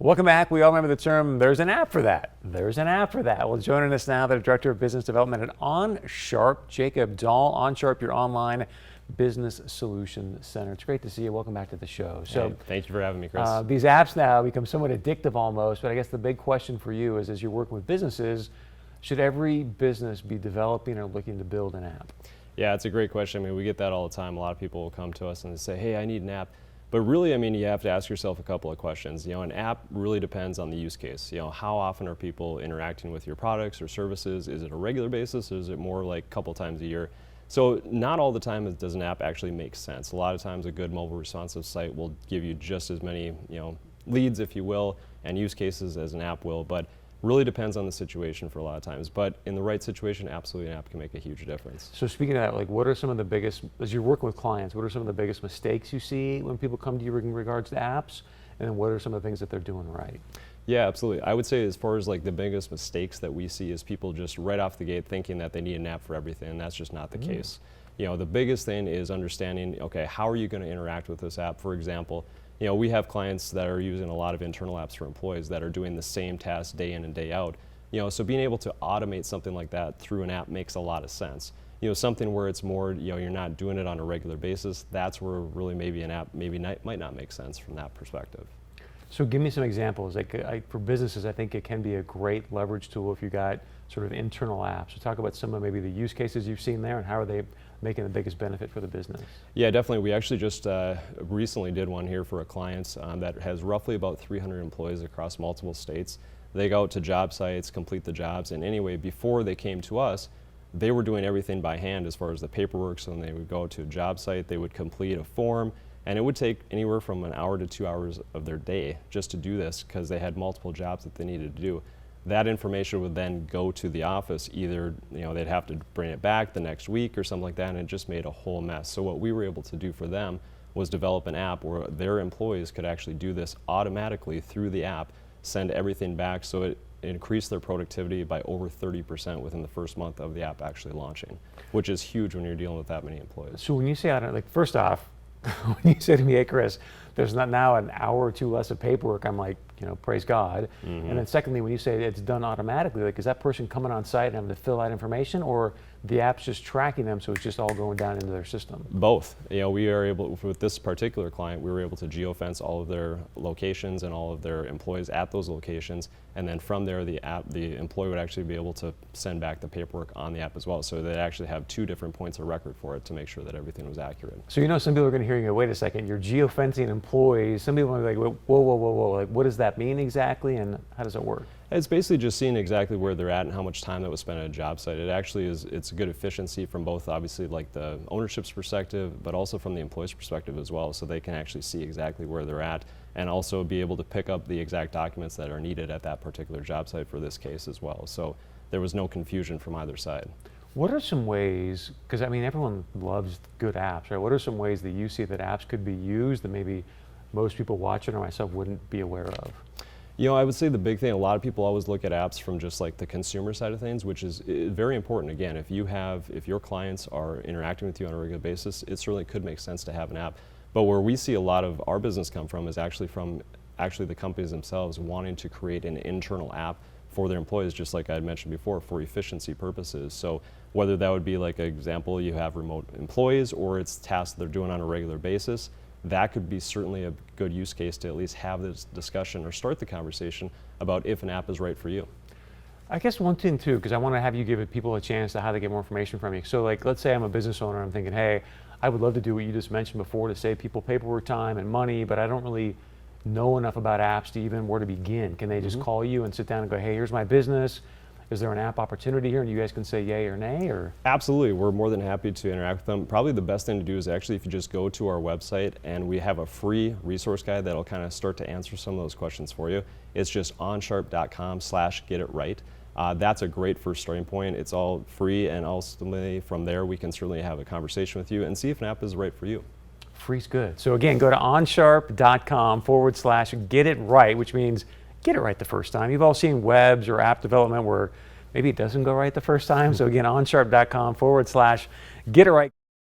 Welcome back. We all remember the term, there's an app for that. There's an app for that. Well, joining us now, the Director of Business Development at OnSharp, Jacob Dahl. OnSharp, your online business solution center. It's great to see you. Welcome back to the show. So, hey, thank you for having me, Chris. These apps now become somewhat addictive almost, but I guess the big question for you is, as you're working with businesses, should every business be developing or looking to build an app? Yeah, it's a great question. I mean, we get that all the time. A lot of people will come to us and they say, hey, I need an app. But really, I mean, you have to ask yourself a couple of questions. You know, an app really depends on the use case. You know, how often are people interacting with your products or services? Is it a regular basis, or is it more like a couple times a year? So not all the time does an app actually make sense. A lot of times a good mobile responsive site will give you just as many, leads, if you will, and use cases as an app will. But really depends on the situation for a lot of times, but in the right situation, absolutely an app can make a huge difference. So speaking of that, like, what are some of the biggest, as you're working with clients, what are some of the biggest mistakes you see when people come to you in regards to apps? And then what are some of the things that they're doing right? Yeah, absolutely. I would say as far as like the biggest mistakes that we see is people just right off the gate thinking that they need an app for everything, and that's just not the case. You know, the biggest thing is understanding, okay, how are you going to interact with this app? For example, we have clients that are using a lot of internal apps for employees that are doing the same tasks day in and day out. So being able to automate something like that through an app makes a lot of sense. Something where it's more, you're not doing it on a regular basis, that's where really maybe an app might not make sense from that perspective. So give me some examples. Like, for businesses, I think it can be a great leverage tool if you got sort of internal apps. So talk about some of maybe the use cases you've seen there and how are they making the biggest benefit for the business? Yeah, definitely. We actually just recently did one here for a client that has roughly about 300 employees across multiple states. They go out to job sites, complete the jobs, and anyway, before they came to us, they were doing everything by hand as far as the paperwork. So when they would go to a job site, they would complete a form, and it would take anywhere from an hour to 2 hours of their day just to do this because they had multiple jobs that they needed to do. That information would then go to the office. Either they'd have to bring it back the next week or something like that, and it just made a whole mess. So what we were able to do for them was develop an app where their employees could actually do this automatically through the app, send everything back, so it increased their productivity by over 30% within the first month of the app actually launching, which is huge when you're dealing with that many employees. So when you say, first off, when you say to me, hey Chris, there's not now an hour or two less of paperwork, I'm like, praise God. And then secondly, when you say it's done automatically, like, is that person coming on site and having to fill out information, or the app's just tracking them so it's just all going down into their system? Both. We are able, with this particular client, we were able to geofence all of their locations and all of their employees at those locations, and then from there the employee would actually be able to send back the paperwork on the app as well. So they actually have two different points of record for it to make sure that everything was accurate. So some people are going to hear you go, wait a second, you're geofencing employees. Some people are like, whoa, like, what does that mean exactly, and how does it work? It's basically just seeing exactly where they're at and how much time that was spent at a job site. It actually it's a good efficiency from both, obviously, like the ownership's perspective, but also from the employee's perspective as well, so they can actually see exactly where they're at and also be able to pick up the exact documents that are needed at that particular job site for this case as well. So there was no confusion from either side. What are some ways, because everyone loves good apps, right? What are some ways that you see that apps could be used that maybe most people watching or myself wouldn't be aware of? I would say the big thing, a lot of people always look at apps from just like the consumer side of things, which is very important. Again, if your clients are interacting with you on a regular basis, it certainly could make sense to have an app. But where we see a lot of our business come from is actually from the companies themselves wanting to create an internal app for their employees, just like I had mentioned before, for efficiency purposes. So whether that would be like an example, you have remote employees, or it's tasks they're doing on a regular basis, that could be certainly a good use case to at least have this discussion or start the conversation about if an app is right for you. I guess one thing too, because I want to have you give people a chance to how to get more information from you. So like, let's say I'm a business owner, I'm thinking, hey, I would love to do what you just mentioned before to save people paperwork time and money, but I don't really know enough about apps to even where to begin. Can they just call you and sit down and go, hey, here's my business. Is there an app opportunity here? And you guys can say yay or nay, or? Absolutely, we're more than happy to interact with them. Probably the best thing to do is actually if you just go to our website, and we have a free resource guide that'll kind of start to answer some of those questions for you. It's just onsharp.com/getitright. That's a great first starting point. It's all free, and ultimately from there we can certainly have a conversation with you and see if an app is right for you. Free's good. So again, go to onsharp.com/getitright, which means get it right the first time. You've all seen webs or app development where maybe it doesn't go right the first time. So again, onsharp.com/getitright.